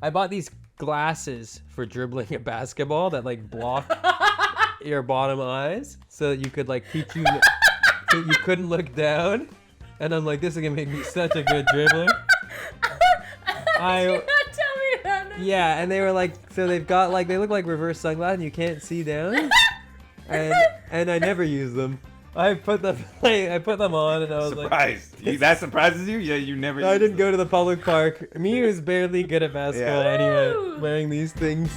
I bought these glasses for dribbling a basketball that like block your bottom eyes, so that you could like teach you so you couldn't look down. And I'm like, this is gonna make me such a good dribbler. Did not tell me that. Yeah, and they were like, so they've got like, they look like reverse sunglasses and you can't see down. And I never use them. I put them on and I was Surprised. That surprises you? Yeah, you never. I didn't go to the public park. Me who's barely good at basketball Yeah. anyway, Woo! wearing these things.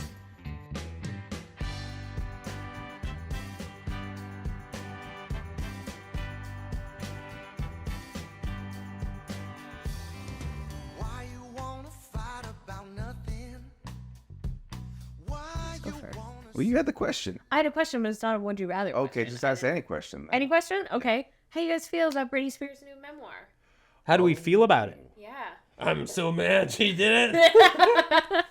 Why you wanna fight about nothing? Why go you for it. wanna Well, you had the question. I had a question, but it's not a would you rather. Okay, question. just ask any question. Any question? Okay. How you guys feel about Britney Spears' new memoir? How do we feel about it? Yeah. I'm so mad she did it.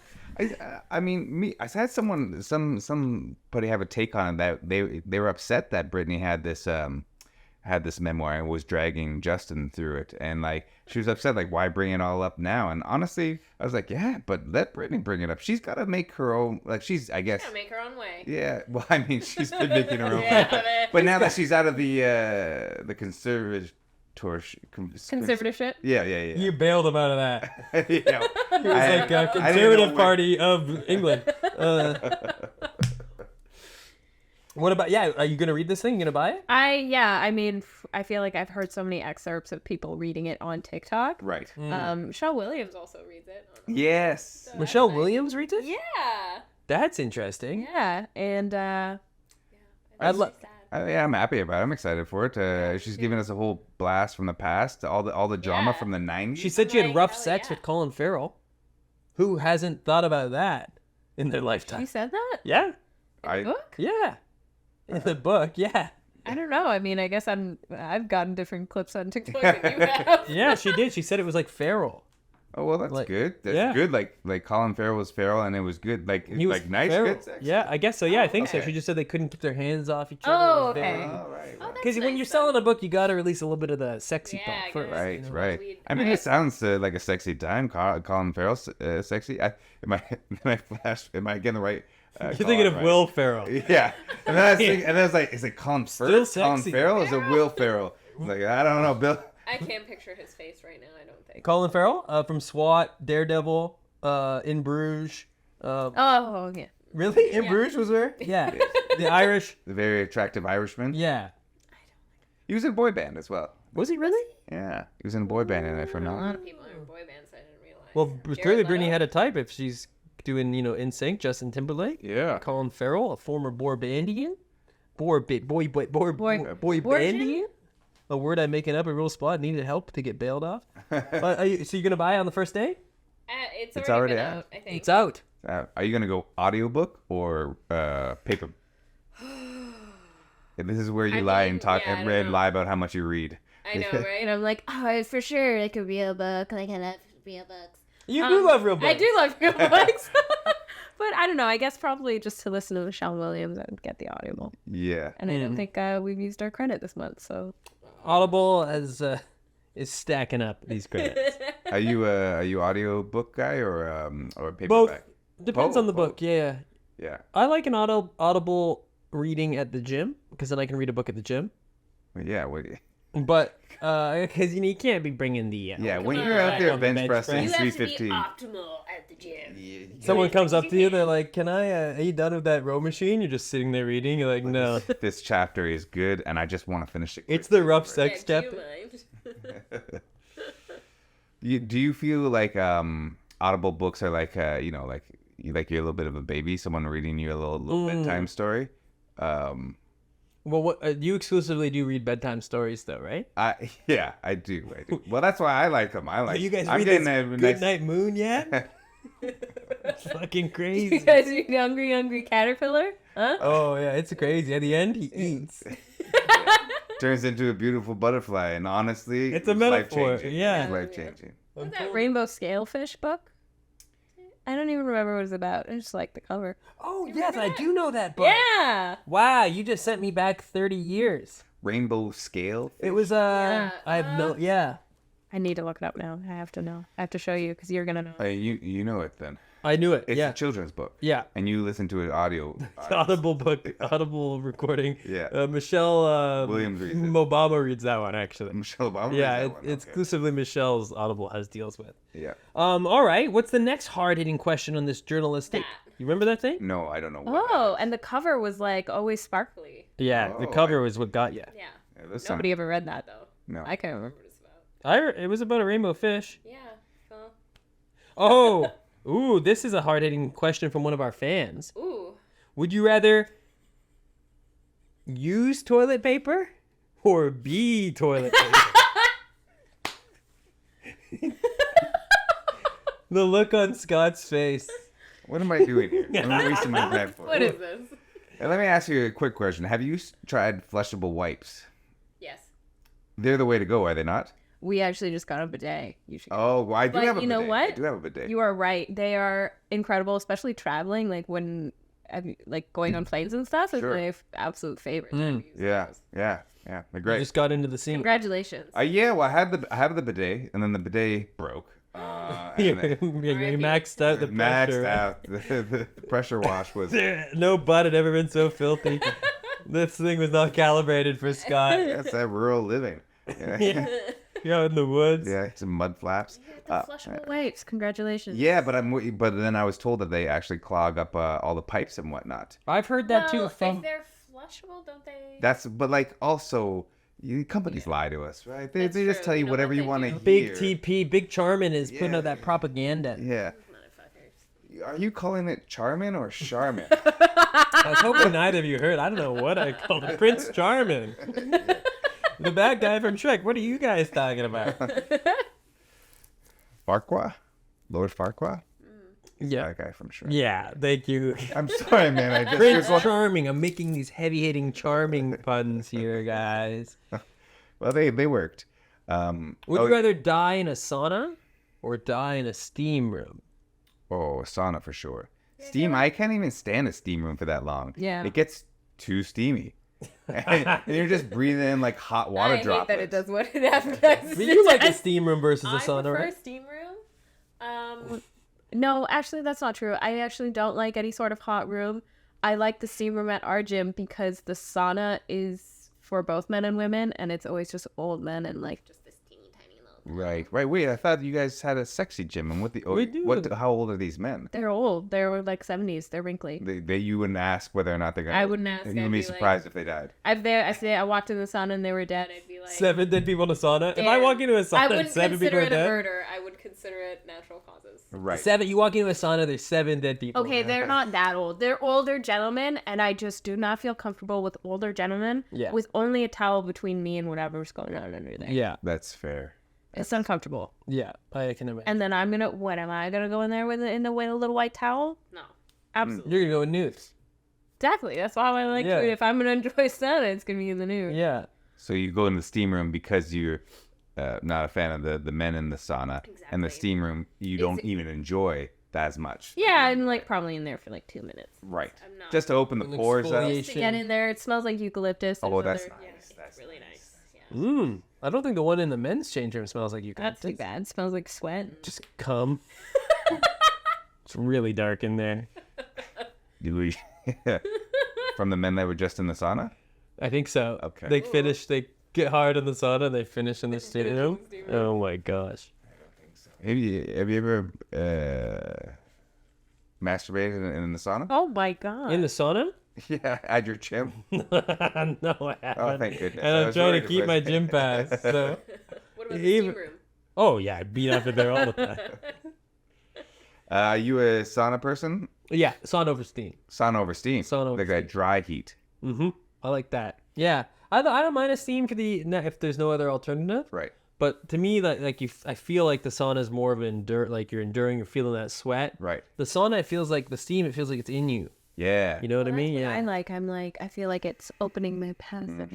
I mean, I had somebody have a take on it that they were upset that Britney had this memoir and was dragging Justin through it, and like she was upset, like why bring it all up now? And honestly, I was like, yeah, but let Britney bring it up. She's got to make her own. Like I guess. Gotta make her own way. Yeah, well, I mean, she's been making her own. Yeah, But now that she's out of the conservatorship. Conservatorship. Yeah. You bailed him out of that. You know, It was like a conservative party of England. What about, are you going to read this thing? You going to buy it? I mean, I feel like I've heard so many excerpts of people reading it on TikTok. Right. Michelle Williams also reads it. Yes. Michelle Williams reads it? Yeah. That's interesting. Yeah. And I'd love. Yeah, I'm happy about it. I'm excited for it. She's giving us a whole blast from the past, all the drama Yeah. from the 90s. She said she had Like, rough hell sex yeah. with Colin Farrell. Who hasn't thought about that in their lifetime? you said that? Yeah. Book? Yeah. In the book, yeah. I don't know. I mean, I guess I've gotten different clips on TikTok than you have. Yeah, she did. She said it was like Farrell. Oh well, that's Like, good. That's yeah. good. Like Colin Farrell was Farrell, and it was good. Like He was like nice, Farrell. good sex. Yeah, I guess so. Yeah, I think so. okay. She just said they couldn't keep their hands off each other. Oh, okay. All right. Oh, that's Because when nice you're then. selling a book, you got to release a little bit of the sexy Yeah, I part first. guess. Right, you know? right. Lead. I mean, Right. it sounds like a sexy time. Colin Farrell's sexy. Am I getting the right? You're thinking of right? Will Ferrell. Yeah, and then I was thinking, and then I was like, is it Colin Farrell? Still Colin sexy. Farrell? Or is it Will Ferrell? I was like, I don't know, Bill. I can't picture his face right now, I don't think. Colin Farrell from SWAT, Daredevil, In Bruges. Oh, yeah. Really? In Bruges was there? Yeah. The Irish. The very attractive Irishman. Yeah. He was in a boy band as well. Was he really? Yeah, he was in a boy band in it for A lot not. of people are in boy bands, I didn't realize. Well, Jared clearly Leto. Britney had a type if she's doing, NSYNC, Justin Timberlake. Yeah. Colin Farrell, a former boy bandian. Boy Borgian? bandian. A word I'm making up, a real spot. Needed help to get bailed off. So you're going to buy it on the first day? It's already already been out. out, I think. It's out. Are you gonna go audiobook or paper? And this is where you I lie mean, and talk yeah, I and don't know. lie about how much you read. I know, right? And I'm like, oh, for sure, like a real book. Like I love real books. You do love real books. I do love real books. But I don't know. I guess probably just to listen to Michelle Williams and get the audible. Yeah. And I don't think we've used our credit this month, so. Audible is stacking up these credits. Are you audio book guy or paperback? Both. Depends on the Both. book, yeah. Yeah. I like an audible reading at the gym because then I can read a book at the gym. Well, yeah. Well, But because you can't be bringing the yeah. When on. you're out there On the bench bench pressing press. 315. optimal at the gym. someone comes up to you, they're like, "Can are you done with that row machine?" You're just sitting there reading. You're like, "No." This chapter is good, and I just want to finish it. It's the rough sex chapter. Do you feel like audible books are like like you're a little bit of a baby, someone reading you a little bedtime story? Well, what you exclusively do read bedtime stories, though, right? I do. Well, that's why I like them. You guys I'm read getting this a Good Night Moon yet? It's fucking You crazy. guys read Hungry Caterpillar? Huh? Oh yeah, it's crazy. At the end, he eats. turns into a beautiful butterfly, and honestly, It's a metaphor, life-changing. yeah. It's life-changing. What's that Rainbow Scalefish book? I don't even remember what it's about. I just like the cover. Oh yes, I do know that book. Yeah. Wow, you just sent me back 30 years. Rainbow scale. It was I have no I need to look it up now. I have to know. I have to show you because you're gonna know. You know it then. I knew it. It's Yeah. a children's book. Yeah. And you listen to it audio. Audible book, audible recording. Yeah. Michelle Williams reads it. Obama reads that one actually. Michelle Obama. Yeah, reads it, that one, it's okay. exclusively Michelle's Audible has deals with. Yeah. All right. What's the next hard-hitting question on this journalistic? You remember that thing? No, I don't know. What Oh, and the cover was like always sparkly. Yeah, the Oh, cover was what got you. Yeah. Yeah, there's some- Nobody ever read that though. No. I can't remember what it's about. It was about a rainbow fish. Yeah. Well. Oh, ooh, this is a hard-hitting question from one of our fans. Ooh. Would you rather use toilet paper or be toilet paper? The look on Scott's face. What am I doing here? Let me read some of that for What you. is this? And let me ask you a quick question. Have you tried flushable wipes? Yes. They're the way to go, are they not? We actually just got a bidet. You should. Oh, well, I do But have a you bidet. know what? I do have a bidet. You are right. They are incredible, especially traveling. Like when, like going on planes and stuff. Is Sure. my absolute favorite. Yeah, yeah, yeah. They're You great. just got into the scene. Congratulations. Yeah, well, I have the bidet, and then the bidet broke. And You then maxed out the pressure. maxed out. The pressure wash was. No butt had ever been so filthy. This thing was not calibrated for Scott. That's that rural living. Yeah, You're out in the woods. yeah, some mud flaps. The flushable wipes. Congratulations. Yeah, but then I was told that they actually clog up all the pipes and whatnot. I've heard that too. If they're flushable, don't they? But like also, companies lie to us, right? They That's just true. tell you You know whatever what you they want to do. hear. Big TP, Big Charmin is putting Yeah. out that propaganda. Yeah. Motherfuckers. Are you calling it Charmin or Charmin? I was hoping neither of you heard. I don't know what I called it. Prince Charmin. The bad guy from Shrek. What are you guys talking about? Farquaad? Lord Farquaad? Yeah. That guy from Shrek. Yeah, thank you. I'm sorry, man. I just Prince Charming. I'm making these heavy-hitting charming puns here, guys. well, they worked. Would oh, you rather die in a sauna or die in a steam room? oh, sauna for sure. Steam. I can't even stand a steam room for that long. Yeah. It gets too steamy. And you're just breathing in like hot water I hate droplets. that it does what it advertises. But you like a steam room versus a I sauna, prefer right? steam room. No, actually, that's not true. I actually don't like any sort of hot room. I like the steam room at our gym because the sauna is for both men and women, and it's always just old men and like just this teeny tiny little. Right. Wait. I thought you guys had a sexy gym. And what the? We do. How old are these men? They're old. They're like 70s. They're wrinkly. You wouldn't ask whether or not they're gonna. I wouldn't ask. You'd I'd be be surprised if they died. I walked in the sauna and they were dead. I'd be like, 7 dead people in a sauna. If I Damn. walk into a I sauna and wouldn't 7 people consider are it a dead. murder. I would consider it natural causes. Right. 7. You walk into a sauna. There's 7 dead people. Okay, they're not that old. They're older gentlemen, and I just do not feel comfortable with older gentlemen Yeah. with only a towel between me and whatever's going on under there. Yeah. That's fair. It's uncomfortable. Yeah. I can imagine. And then what am I gonna go in there with a little white towel? No, absolutely. You're gonna go with nudes. Exactly. That's why I like Yeah. food. If I'm gonna enjoy sauna, it's gonna be in the nude. Yeah. So you go in the steam room because you're not a fan of the men in the sauna, and the Exactly. steam room you don't even enjoy that as much. Yeah, I'm like probably in there for like 2 minutes. Right. I'm not. Just to open the An pores up. exfoliation. Just to get in there, it smells like eucalyptus. Oh, There's that's other- nice. Yeah, it's That's really nice. nice. Yeah. I don't think the one in the men's change room smells like you. That's too bad. It smells like sweat. Just cum. It's really dark in there. From the men that were just in the sauna? I think so. Okay. They finish. They get hard in the sauna. And they finish in the steam room. Oh my gosh. Have you ever masturbated in the sauna? Oh my god. In the sauna? Yeah, at your gym. No, I haven't. Oh, thank goodness. And I I'm was trying to worried keep if my I- gym pass. So. What about the Even- steam room? Oh yeah, I beat up in there all the time. You a sauna person? Yeah, sauna over steam. Sauna over steam. Sauna over like that dry heat. Mm-hmm. I like that. Yeah, I don't mind a steam for the if there's no other alternative. Right. But to me, I feel like the sauna is more of an like you're enduring, you're feeling that sweat. Right. The sauna, it feels like the steam. It feels like it's in you. Yeah. You know what I mean? Yeah. I feel like it's opening my passage.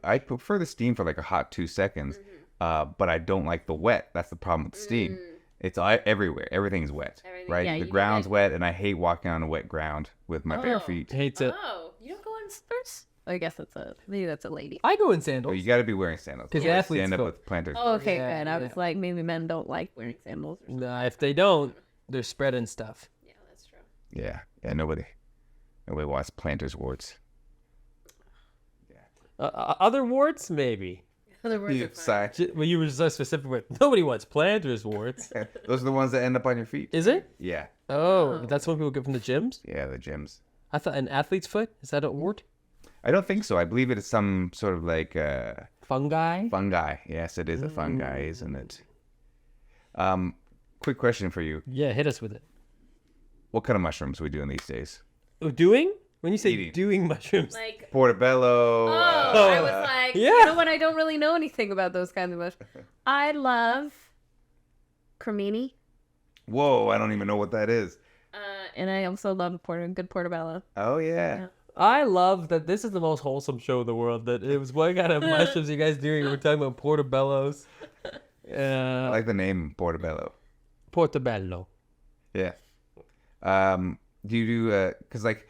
I prefer the steam for like a hot 2 seconds, but I don't like the wet. That's the problem with the steam. It's everywhere. Everything's wet, right? yeah, The you need ground's wet, and I hate walking on a wet ground with my bare feet. Hates it. Oh, you don't go in slippers? I guess maybe that's a lady. I go in Oh, sandals. you got to be wearing sandals. 'Cause otherwise athletes you end up go- with planters. Oh, okay, Yeah, good. I yeah. was like, maybe men don't like wearing sandals. Nah, if they don't, they're spreading stuff. Yeah, that's true. Yeah. Nobody wants planter's warts. Other warts, maybe. Other words are fine. Sorry. Well, you were so specific with nobody wants planters warts. Those are the ones that end up on your feet. Is it? Yeah. Oh, that's what people get from the gyms. Yeah, the gyms. I thought an athlete's foot is that a wart? I don't think so. I believe it is some sort of like Fungi. fungi. Yes, it is a fungi, isn't it? Quick question for you. Yeah, hit us with it. What kind of mushrooms are we doing these days? Oh, doing? When you say Eating. doing mushrooms, Like, Portobello. I was like, yeah. you know what? I don't really know anything about those kinds of mushrooms. I love cremini, Whoa, I don't even know what that is. and I also love a good portobello. Oh, yeah. I love that this is the most wholesome show in the world. That it was what kind of mushrooms you guys doing? We're talking about portobellos. I like the name Portobello. Portobello. Yeah. Do you do, because like,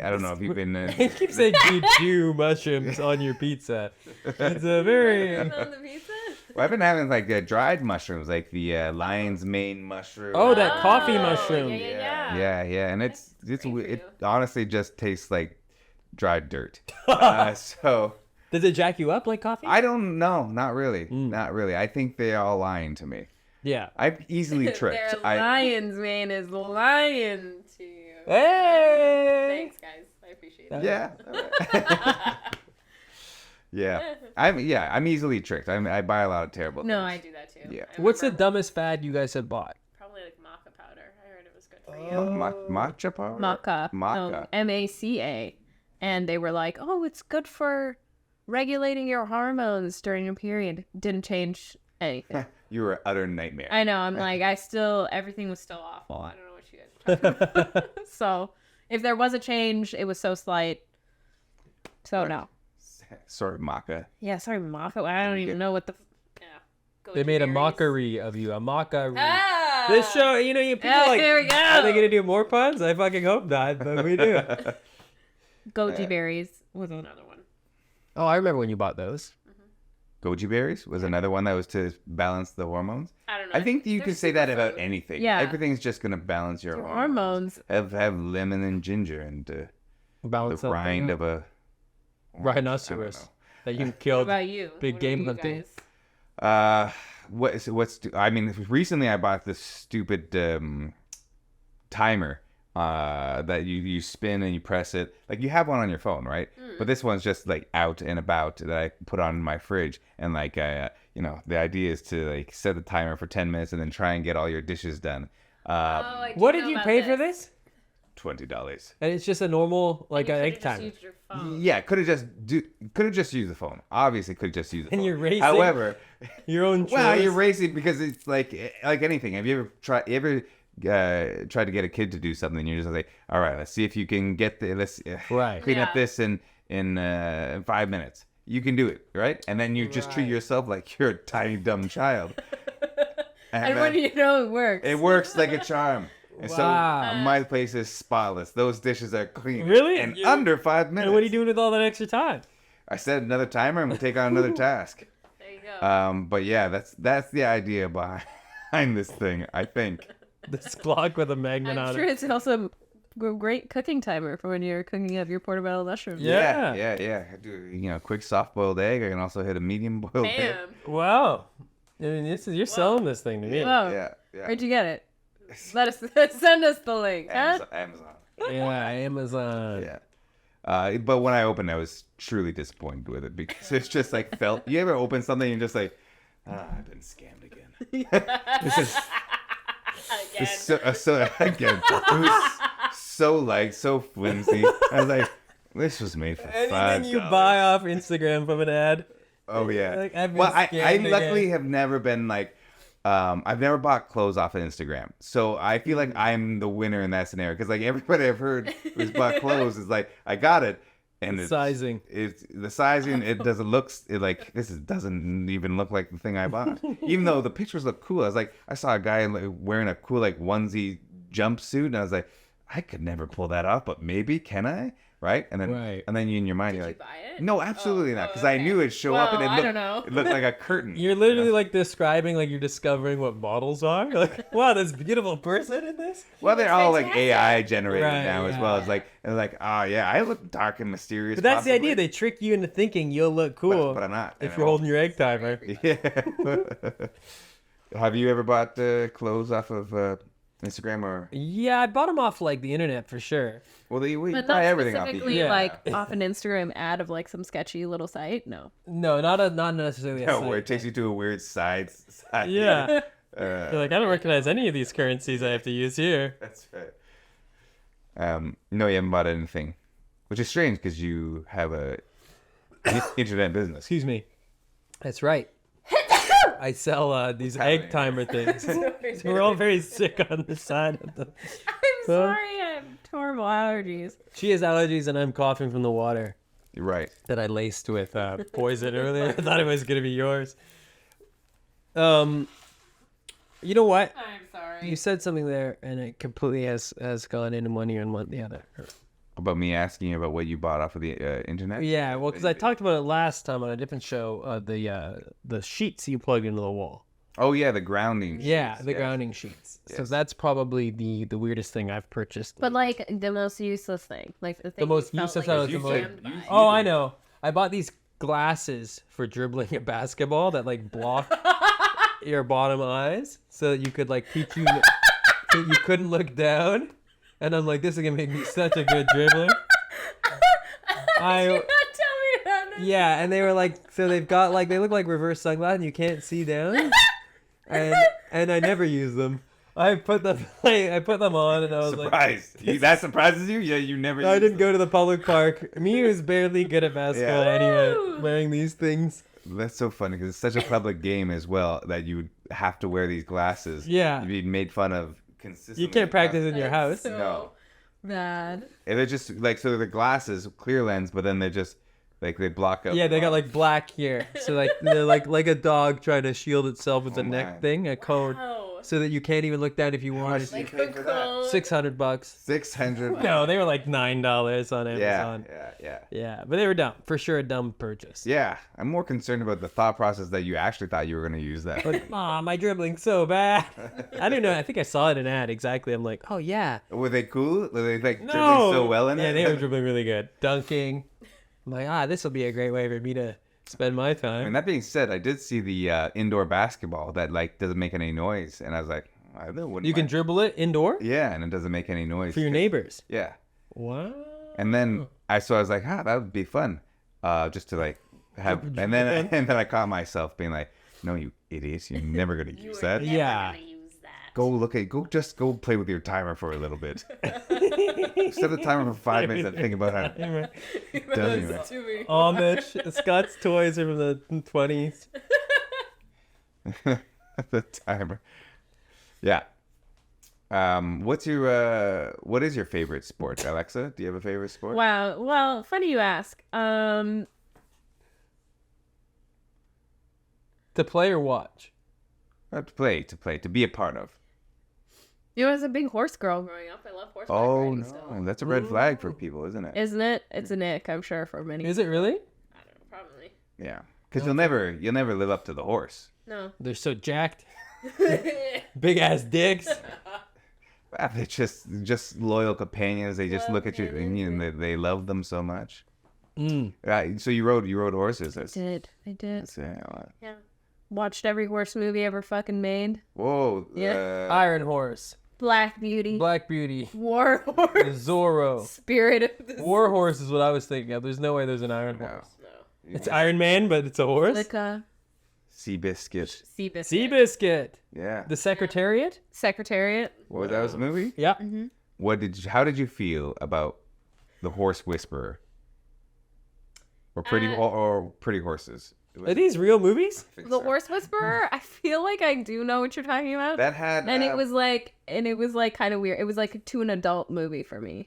I don't know if you've been, You keep saying you do mushrooms on your pizza. It's a very... On the pizza? well, I've been having like dried mushrooms, like the lion's mane mushroom. Oh, that coffee Oh, mushroom. Yeah, and it for you. honestly just tastes like dried dirt. So Does it jack you up like coffee? I don't know, not really, not really. I think they're all lying to me. Yeah. I'm easily tricked. Their lion's mane is lying to you. Hey! Thanks, guys. I appreciate it. Yeah. Yeah. I'm easily tricked. I buy a lot of terrible No, things. I do that too. Yeah. I What's the remember dumbest fad you guys have bought? Probably like maca powder. I heard it was good for Oh, you. matcha powder? Maca. Maca. No, MACA. And they were like, oh, it's good for regulating your hormones during your period. Didn't change anything. You were an utter nightmare. I know. I'm like, everything was still awful. I don't know what you guys are talking about. So if there was a change, it was so slight. So no. Sort of maca. Yeah, sorry, maca. I don't even know what the. Yeah. They made a mockery of you. A mockery. Ah! This show, you know, you people Ah, like, here we go. are they going to do more puns? I fucking hope not, but we do. Goji berries was another one. Oh, I remember when you bought those. Goji berries was another one that was to balance the hormones. I don't know. I think you can say that about anything. Yeah. Everything's just going to balance your hormones. hormones. Have lemon and ginger and Balance the out rind the of a rhinoceros that you What killed. about you? Big What game about you hunting. guys? I mean, recently I bought this stupid timer that you spin and you press it. Like you have one on your phone, right? But this one's just like out and about that I put on my fridge. And like, the idea is to like set the timer for 10 minutes and then try and get all your dishes done. I do What know did you about pay for this? $20. And it's just a normal, like You an could've egg just timer. used your phone. Yeah, could have just used the phone. Obviously, could have just used the And phone. you're racing? However, Your own choice. well, you're racing because it's like anything. Have you ever tried to get a kid to do something? You're just like, all right, let's see if you can get let's Right. clean up Yeah. this in 5 minutes. You can do it, right? And then you just treat Right. yourself like you're a tiny dumb child. And when you know it works. it works like a charm. And Wow. so my place is spotless. Those dishes are clean. Really? In You- under 5 minutes. And what are you doing with all that extra time? I set another timer and we take on another task. There you go. But yeah, that's the idea behind this thing, I think. This clock with a magnet I'm on sure it. it's also a great cooking timer for when you're cooking up your portobello mushrooms. Yeah. Yeah. I do quick soft boiled egg. I can also hit a medium boiled egg. Bam. Wow. I mean, you're selling this thing to me. Whoa. Yeah. Where'd you get it? Let us send us the link. Huh? Amazon. Yeah, Amazon. Yeah. But when I opened, I was truly disappointed with it because it's just like felt. You ever open something and you're just like, I've been scammed again. This is so again. It was so flimsy. I was like, this was made for $5. Anything you buy off Instagram from an ad. Oh yeah. Like, I've been well, I scammed luckily again. have never been like, I've never bought clothes off of Instagram, so I feel like I'm the winner in that scenario because like everybody I've heard who's bought clothes is like, I got it, and Sizing. It's the sizing. It doesn't look like doesn't even look like the thing I bought, even though the pictures look cool. I was like, I saw a guy like, wearing a cool like onesie jumpsuit, and I was like, I could never pull that off, but maybe can I? right? And then Right. and then you in your mind you're like, buy it? no, absolutely not, because I okay. knew it'd show up and Well, it I looked, don't know. it looked like a curtain. You're literally like describing like you're discovering what models are. You're like, wow, this beautiful person in this. Well, they're all like fantastic. AI generated Right, now as yeah. well. It's like, oh yeah, I look dark and mysterious. But that's the idea. possibly, They trick you into thinking you'll look cool but I'm not. if and you're I'm holding your egg timer. Yeah. Have you ever bought clothes off of Instagram or? Yeah, I bought them off like the internet for sure. Well, we But buy not everything off the specifically Yeah. like off an Instagram ad of like some sketchy little site. No. No, not necessarily. A No, site. where it takes you to a weird side. Yeah, Uh, you're like, I don't recognize any of these currencies I have to use here. that's right. No, you haven't bought anything, which is strange because you have a internet business. Excuse me. That's right. I sell these happening? egg timer things. So we're all very sick on the side of the. I'm sorry. I have horrible allergies. She has allergies, and I'm coughing from the water You're right. that I laced with poison earlier. I thought it was gonna be yours. You know what? I'm sorry. You said something there, and it completely has gone into one ear and one the other. About me asking you about what you bought off of the internet. Yeah, well, because I talked about it last time on a different show. The sheets you plug into the wall. Oh yeah, the grounding. Yeah, sheets, the yes. grounding sheets. So Yes. that's probably the weirdest thing I've purchased. But like the most useless thing, like the thing most you felt useless like out of you the most- jammed by. Oh, I know. I bought these glasses for dribbling a basketball that like block your bottom eyes, so that you could like so you couldn't look down. And I'm like, this is gonna make me such a good dribbler. Did you not tell me that? Yeah, and they were like, so they've got like, they look like reverse sunglasses and you can't see down. And I never use them. I put them on and I was Surprised. That surprises you? Yeah, you never. like, I used didn't them. go to the public park. Me who's barely good at basketball Yeah. anyway, Woo! wearing these things. That's so funny because it's such a public game as well that you would have to wear these glasses. Yeah. You'd be made fun of consistently. You can't practice in your house. So No. bad. And they're just like, so the glasses, clear lens, but then they're just like they block up. Yeah, they got like black here, so like they're like a dog trying to shield itself with a Oh my. neck thing, a cone, Oh. so that you can't even look down if you much wanted. do you Like pay a for that? cone. $600. 600. No, they were like $9 on Yeah, Amazon. yeah. Yeah, but they were dumb. For sure, a dumb purchase. Yeah, I'm more concerned about the thought process that you actually thought you were going to use that. Like, aw, my dribbling's so bad. I didn't know. I think I saw it in an ad exactly. I'm like, oh yeah. Were they cool? Were they like No. dribbling so well in Yeah, it? they were dribbling really good. Dunking. I'm like, this will be a great way for me to spend my time. And that being said, I did see the indoor basketball that like doesn't make any noise, and I was like, I wouldn't. You can mind. dribble it indoor Yeah, and it doesn't make any noise for your neighbors. Yeah, Wow. and then I was like, that would be fun, just to like have. And then I caught myself being like, no, you idiots, you're never gonna use that. Yeah. Just go play with your timer for a little bit. Set the timer for 5 minutes and think about how dumb you are. To me. Amish. Scott's toys are from the 20s. The timer. Yeah. What is your favorite sport, Alexa? Do you have a favorite sport? Wow. Well, funny you ask. To play or watch? To play, to be a part of. I was a big horse girl growing up. I love horseback Oh riding no, still. that's a red flag for people, isn't it? Isn't it? It's an ick, I'm sure, for many. Is it really? I don't know, probably. Yeah, because you'll never live up to the horse. No. They're so jacked. Big ass dicks. They're just loyal companions. They just look at you and they love them so much. So you rode horses. I did. That's, yeah. Yeah. Watched every horse movie ever fucking made. Whoa. Yeah. Iron Horse. Black Beauty. Black Beauty. War Horse. Zorro. Spirit of the War Horse is what I was thinking of. There's no way there's an Iron No. Horse. No. It's Iron Man, but it's a horse. Slicka. Seabiscuit. Seabiscuit. Seabiscuit. Yeah. The Secretariat. Secretariat. What, that was a movie? Yeah. How did you feel about the Horse Whisperer? Or Pretty Horses? Are these real movies? The Horse Whisperer. I feel like I do know what you're talking about. That had and it was like kind of weird. It was like to an adult movie for me.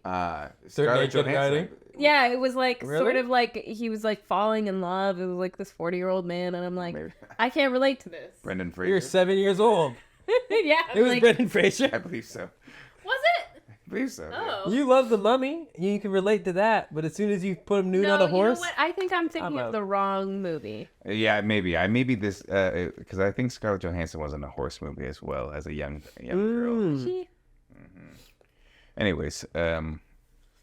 Scarlett Naked Johansson. Riding? Yeah, it was like Really? sort of like he was like falling in love. It was like this 40-year-old man, and I'm like, Maybe. I can't relate to this. Brendan You're Fraser. 7 years old. Yeah, It was like, Brendan Fraser. I believe so. was it? believe so. Oh. You love the Mummy. You can relate to that. But as soon as you put him nude on a horse, You know what? I think I'm thinking I'm of the wrong movie. Yeah, maybe. Maybe this because I think Scarlett Johansson was in a horse movie as well as a young girl. She- Anyways,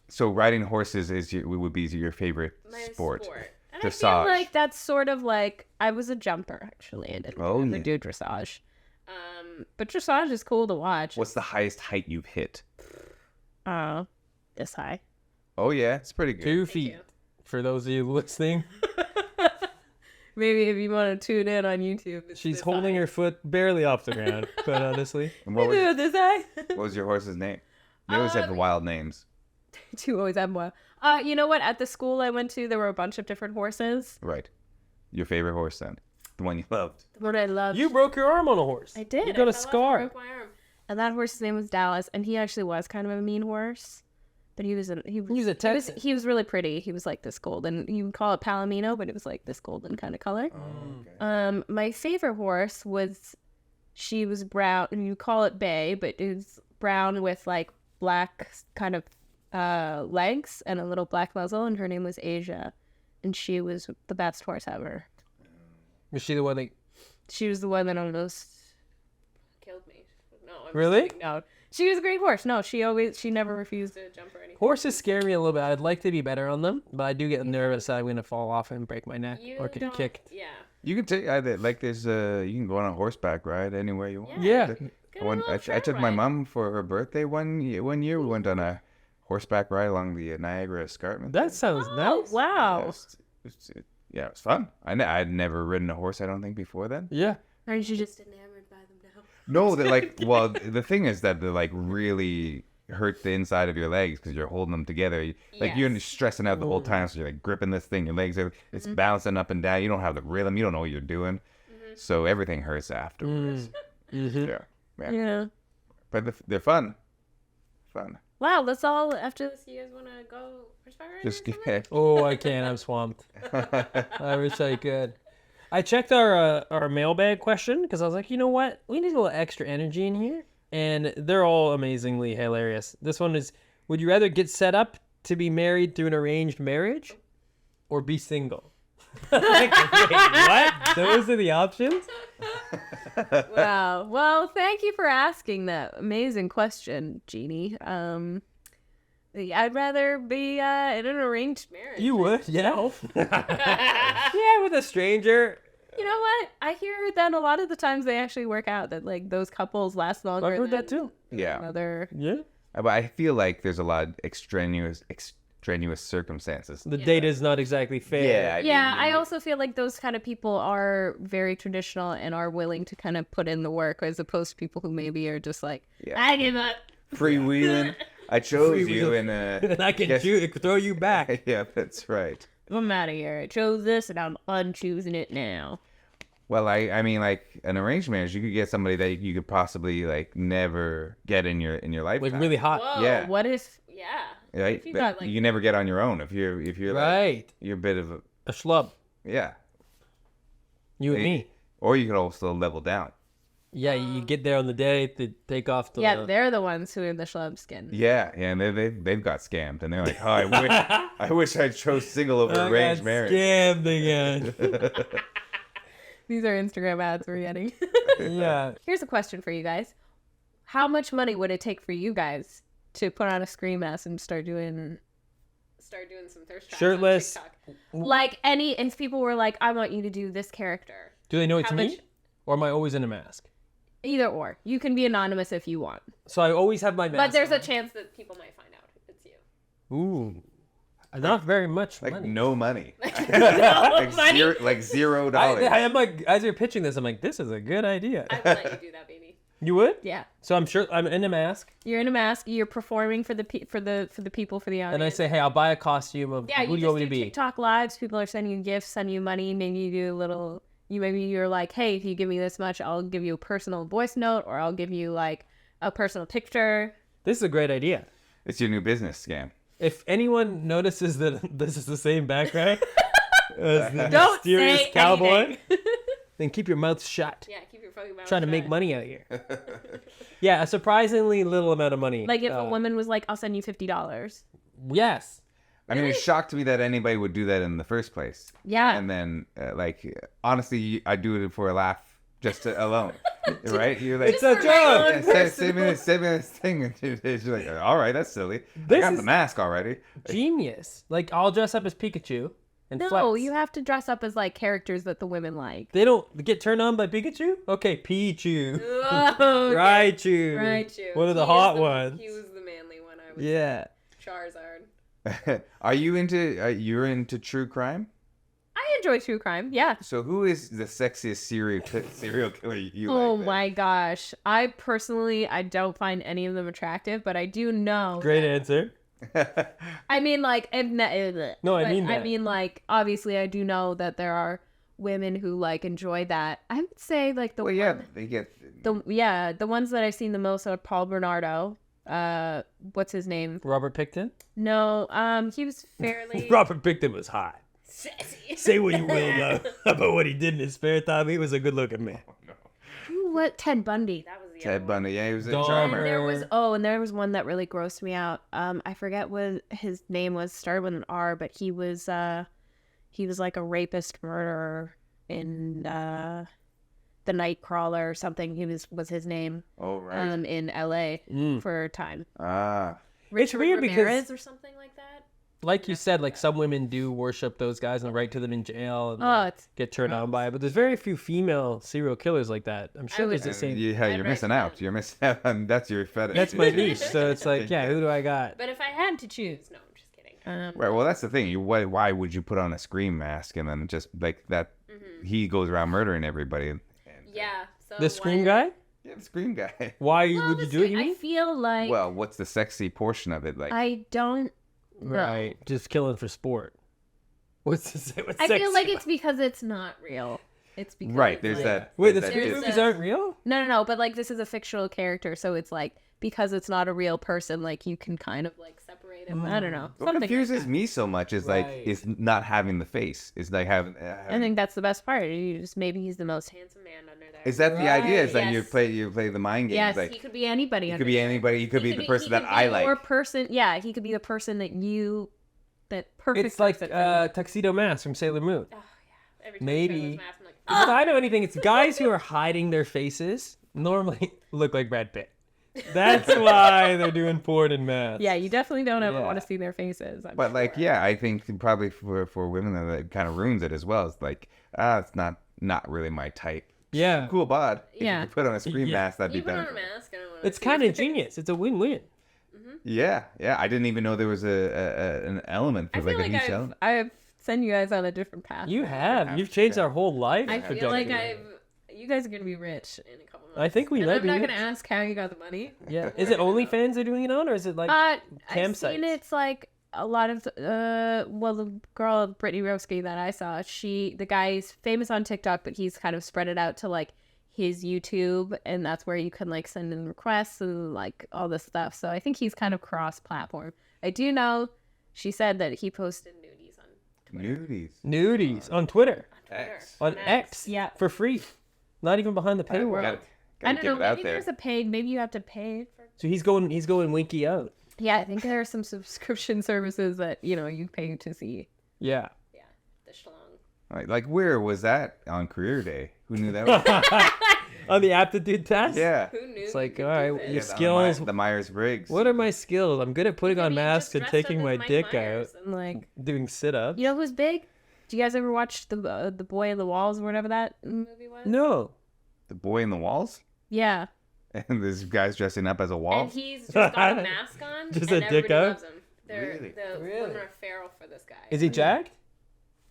so riding horses would be your favorite sport. And I Dressage. feel like that's sort of like I was a jumper actually. I didn't Oh, ever yeah. do dressage. But dressage is cool to watch. What's the highest height you've hit? This high. Oh yeah, it's pretty good. 2 feet. For those of you listening, Maybe if you want to tune in on YouTube. It's she's this holding high. her foot barely off the ground. But honestly, And what, Maybe was, with this high. what was your horse's name? They always have the wild names. Two always have one. You know what? At the school I went to, there were a bunch of different horses. Right. Your favorite horse then? The one you loved. The one I loved. you broke your arm on a horse. I did. You got I a fell off and scar. broke my arm. And that horse's name was Dallas, and he actually was kind of a mean horse. But he was a Texan. He was really pretty. He was like this golden. You would call it Palomino, but it was like this golden kind of color. My favorite horse was, she was brown, and you call it bay, but it was brown with like black kind of legs and a little black muzzle, and her name was Asia, and she was the best horse ever. Was she the one that? She was the one that almost killed me. No, I'm Really? just kidding. No, she was a great horse. No, she never refused to jump or anything. Horses scare me a little bit. I'd like to be better on them, but I do get nervous that I'm gonna fall off and break my neck or get kicked. Yeah. You can take like there's you can go on a horseback ride anywhere you want. Yeah. I took my mom for her birthday one year. We went on a horseback ride along the Niagara Escarpment. That sounds Oh nice. wow! Yeah, it was fun. I'd never ridden a horse, I don't think, before then. Yeah. Aren't you just enamored by them now? No, they're like, well, the thing is that they're like really hurt the inside of your legs because you're holding them together. Like you're Yes. stressing out the whole time, so you're like gripping this thing, your legs are, it's bouncing up and down. You don't have the rhythm, you don't know what you're doing. So everything hurts afterwards. Yeah. Yeah. But they're fun. Fun. Wow, that's all. After this, you guys want to go horseback riding? Just or something? Oh, I can't. I'm swamped. I wish I could. I checked our mailbag question because I was like, you know what? We need a little extra energy in here, and they're all amazingly hilarious. This one is: would you rather get set up to be married through an arranged marriage, or be single? Like, wait, what? Those are the options? Wow. Well, thank you for asking that amazing question, Jeannie. I'd rather be in an arranged marriage. You would, yeah. Yeah, with a stranger. You know what? I hear that a lot of the times they actually work out. That like those couples last longer. I've heard than that too. Yeah. Other. Yeah. But I feel like there's a lot of extraneous circumstances. The date is not exactly fair. Yeah, I also feel like those kind of people are very traditional and are willing to kind of put in the work, as opposed to people who maybe are just like, Yeah. I give up. Freewheeling. I chose you and And I can guess- throw you back. Yeah, that's right. I'm out of here. I chose this and I'm unchoosing it now. Well, I mean, like an arranged marriage, you could get somebody that you could possibly like never get in your lifetime. Like really hot. Whoa, Yeah. what if, yeah. right? if you But got, like- you can never get on your own if you're like, Right. you're a bit of a A schlub. yeah. You and me. Or you could also level down. Yeah, you get there on the day to take off the. Yeah, they're the ones who are in the schlub skin. Yeah, and they've got scammed, and they're like, oh, I wish I chose single over I got arranged marriage. scammed again. These are Instagram ads we're getting. Yeah. Here's a question for you guys. How much money would it take for you guys to put on a scream mask and start doing some thirst traps Shirtless. on TikTok? Like if people were like, I want you to do this character. Do they know it's How me? much- Or am I always in a mask? Either or. You can be anonymous if you want. So I always have my mask. But there's a on. chance that people might find out it's you. Ooh. Not very much Like money. no money. No money? $0. I am like, as you're pitching this, I'm like, this is a good idea. I would let you do that, baby. You would? Yeah. So I'm sure I'm in a mask, You're in a mask. You're performing for the people, for the audience. and I say, hey, I'll buy a costume of yeah, who do you you just want me do to be? TikTok lives. People are sending you gifts, sending you money. Maybe you do a little. Maybe you're like, hey, if you give me this much, I'll give you a personal voice note, or I'll give you like a personal picture. This is a great idea. It's your new business scam. If anyone notices that this is the same background as the Don't mysterious say cowboy, anything. then keep your mouth shut. Yeah, keep your fucking mouth Trying to make shut. money out here. Yeah, a surprisingly little amount of money. Like if a woman was like, "I'll send you $50." Yes. I mean, it shocked me that anybody would do that in the first place. Yeah. And then, honestly, I do it for a laugh, just alone, right? You're like, It's a joke. yeah, send me this thing. And she's like, all right, that's silly. This I got is- the mask already. Genius. Like, I'll dress up as Pikachu and No, flex. you have to dress up as like characters that the women like. They don't get turned on by Pikachu? Okay, Pichu. Oh, Raichu. Raichu. One of the He hot was ones. He was the manly one. I was Yeah. Charizard. Are you you're into true crime? I enjoy true crime. Yeah. So who is the sexiest serial killer you Oh like? then? my gosh. I personally, I don't find any of them attractive, but I do know. Great answer. I mean, like, No, I but mean I that. mean, like, obviously, I do know that there are women who like enjoy that. I would say, like, Well, yeah, they get. the ones that I've seen the most are Paul Bernardo. What's his name? Robert Picton? No, he was fairly Robert Picton was hot. sassy. Say what you will about what he did in his spare time. He was a good looking man. What? Ted Bundy. That was the other Ted one. Bundy, yeah, he was a Dahmer. charmer. And there was one that really grossed me out. I forget what his name was. Started with an R, but he was like a rapist murderer in the Nightcrawler or something. He was his name. Oh, right. In L.A. for a time. Ah. It's weird Ramirez because, or something like that. like you said, like some women do worship those guys and write to them in jail and Oh, like, it's get turned on by it. But there's very few female serial killers like that. I'm sure there's the same. Yeah, you're missing out. You're missing out. And that's your fetish. That's my niche. So it's like, yeah, who do I got? But if I had to choose, no, I'm just kidding. Right. Well, that's the thing. Why would you put on a scream mask and then just like that? He goes around murdering everybody. Yeah. So The Scream guy? Yeah, the scream guy. Why would you do it? You I mean? feel like Well, what's the sexy portion of it? Like, I don't. Right, just killing for sport. What's this? What's I feel sexy like about- it's because it's not real. It's because right? it's There's like- that. Wait, the there's Scream that There's movies a- aren't real? No, but like this is a fictional character, so it's like because it's not a real person, like you can kind of like separate him. I don't know. What Something like confuses that. me so much is Right. like is not having the face. It's like having. I think that's the best part. You just maybe he's the most handsome man under there. Is that the idea? Is that Yes. you play the mind games? Yes, like he could be anybody. he under could be there. anybody. He could be the person he that could I be like. your person. Yeah, he could be the person that perfect. It's like person for you. Tuxedo Mask from Sailor Moon. Oh yeah. Every time maybe. he shows his mask, I'm like, If I know anything, it's guys who are hiding their faces normally look like Brad Pitt. That's why they're doing porn and masks. yeah, you definitely don't ever Yeah. want to see their faces. I'm But like, sure. yeah, I think probably for women that kind of ruins it as well. It's like, it's not really my type. Yeah. Cool bod. If Yeah. you could put on a scream Yeah. mask, that'd You be put on better. a mask. I don't want It's kind of genius. It's a win-win. Yeah, yeah. I didn't even know there was an element. I For like feel a like huge element. I've sent you guys on a different path. You have. You've changed our whole life. I feel like trajectory. you guys are gonna be rich in a couple months. I think we and might I'm be not rich. gonna ask how you got the money. Yeah. Is it OnlyFans they're doing it on, or is it like I've campsites? seen it's like a lot of the girl Brittany Roski that I saw, the guy's famous on TikTok, but he's kind of spread it out to like his YouTube, and that's where you can like send in requests and like all this stuff. So I think he's kind of cross-platform. I do know she said that he posted nudies on Nudies. nudies on Twitter, X. on X, Yeah. for free, not even behind the paywall. Gotta I don't get know. it out Maybe there. there's a paid. Maybe you have to pay for. So he's going winky out. Yeah, I think there are some subscription services that you pay to see. Yeah. Yeah, the schlong. Like where was that on career day? Who knew that? Was... On the aptitude test. yeah. Who knew? It's like, you all could do right, this? your Yeah, skills. the Myers Briggs. What are my skills? I'm good at putting on Maybe you masks just and dressed taking up my as Mike dick Myers out, and like, doing sit-ups. you know who's big? Do you guys ever watch the Boy in the Walls or whatever that movie was? No. The boy in the walls? Yeah, And this guy's dressing up as a wall. and he's just got a mask on. Just and a dick everybody out? loves him. Really? The Really? women are feral for this guy. Is he jacked?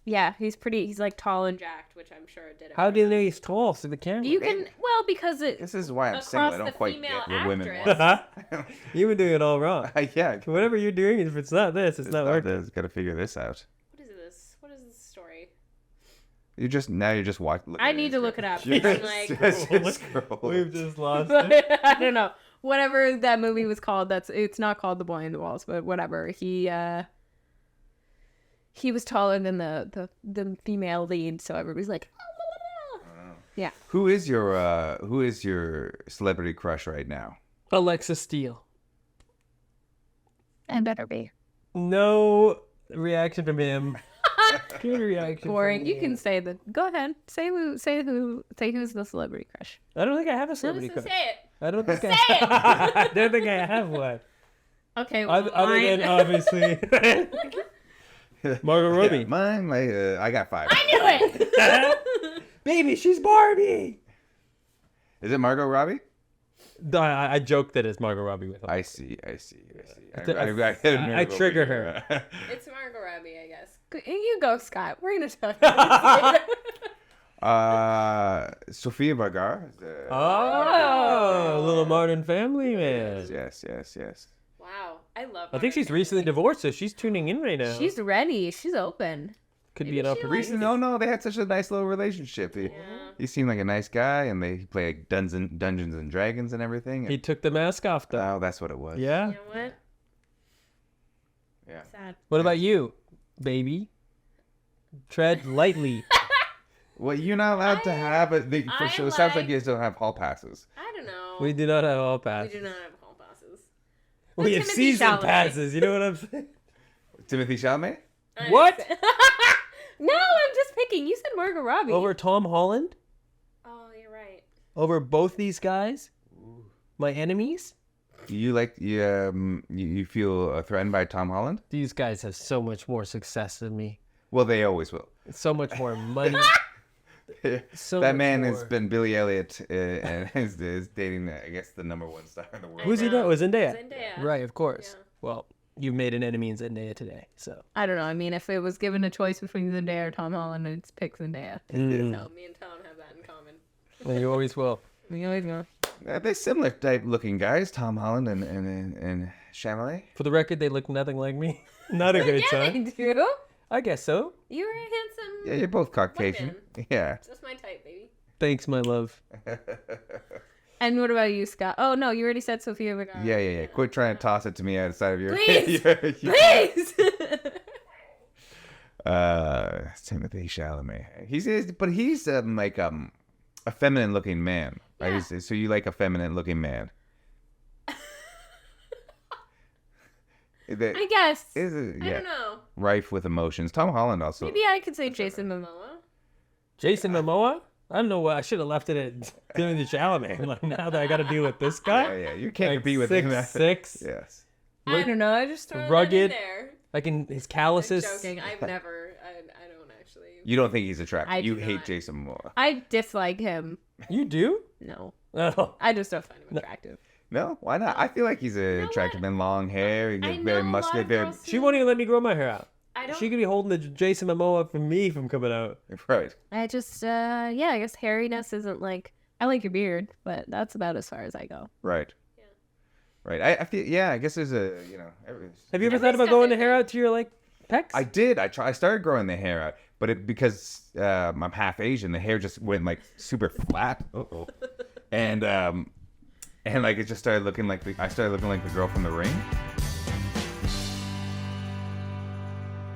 Yeah, he's pretty. He's like tall and jacked, which I'm sure did it. How for do you him. know he's tall through the camera? You can because it This is why I'm across single. I the don't quite female get what women actress. want. You've been doing it all wrong. Yeah. Whatever you're doing, if it's not this, it's not working. Got to figure this out. What is this? What is this story? You're just watching. I need to look it up. Just, I'm like, just scroll. We've just lost it. I don't know. Whatever that movie was called, it's not called The Boy in the Walls, but whatever. He was taller than the female lead, so everybody's like, Yeah. Who is your celebrity crush right now? Alexa Steele. And better be. No reaction from him. Good reaction. Boring. from You me. can say the. Go ahead. Say who's the celebrity crush. I don't think I have a celebrity crush. Say it. I don't think Say I don't think I have one. Okay. Well, Other than obviously Margot Robbie. Yeah, mine, I got 5. I knew it. Baby, she's Barbie. Is it Margot Robbie? No, I joked that it's Margot Robbie with her. I see. I trigger her. It's Margot Robbie, I guess. You go, Scott. We're gonna talk about this. Sofia Vergara. Oh, little Martin family man. Yes. Wow, I love. I think she's recently divorced, so she's tuning in right now. She's ready. She's open. Could maybe be an she opportunity. Recently, no, they had such a nice little relationship. He seemed like a nice guy, and they play like Dungeons and Dragons and everything. He took the mask off though. Oh, that's what it was. Yeah. You know what? Yeah. Sad. What about you, baby? Tread lightly. Well, you're not allowed to have it. For I sure, it sounds like like- you guys don't have hall passes. I don't know. We do not have all We passes. do not have hall passes. We have Timothy season Chalamet. passes. You know what I'm saying? Timothy Chalamet? What? No, I'm just picking. You said Margot Robbie. Over Tom Holland? Oh, you're right. Over both these guys? My enemies? You you feel threatened by Tom Holland? These guys have so much more success than me. Well, they always will. So much more money. So That much man more. has been Billy Elliot and is dating, I guess, the #1 star in the world. Who's he know? It was Zendaya. Zendaya. Right, of course. Yeah. Well, you made an enemy in Zendaya today, so. I don't know. I mean, if it was given a choice between Zendaya or Tom Holland, it's pick Zendaya. No, me and Tom have that in common. And you always will. We always go. They're similar type looking guys, Tom Holland and Chalamet. For the record, they look nothing like me. Not a good Yeah, they sign. do. I guess so. You're a handsome. Yeah, you're both Caucasian. Yeah. That's my type, baby. Thanks, my love. And what about you, Scott? Oh no, you already said Sofia Vergara. Yeah. Quit trying to toss it to me outside of your. Please! Please. Please. Timothy Chalamet. He's like a feminine looking man. Right? Yeah. So you like a feminine looking man? I guess. Is it, I yeah, don't know. rife with emotions. Tom Holland also. Maybe I could say Jason Momoa. Jason Momoa? I don't know what. I should have left it at Timothy Chalamet. Like, now that I got to deal with this guy? Yeah, you can't Like compete with him. 6'6". Yes. I don't know. I just throw Rugged. that in there. Like in his I'm calluses. joking. I've never. I don't actually. You don't think he's attractive. I You do hate not. Jason Momoa. I dislike him. You do? No, Oh. I just don't find him attractive. No, why not? I feel like he's attractive man. Long hair, I know very a lot muscular, of very girls She won't even let me grow my hair out. I don't. She could be holding the Jason Momoa from me from coming out. right. I just. Yeah. I guess hairiness isn't like. I like your beard, but that's about as far as I go. Right. Yeah. Right. I feel. Yeah. I guess there's a. Have you ever Everybody's thought about got going the their hair out to your like pecs? I did. I started growing the hair out, but because I'm half Asian, the hair just went like super flat. And like it just started looking like I started looking like the girl from The Ring.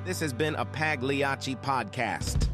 This has been a Pagliacci podcast.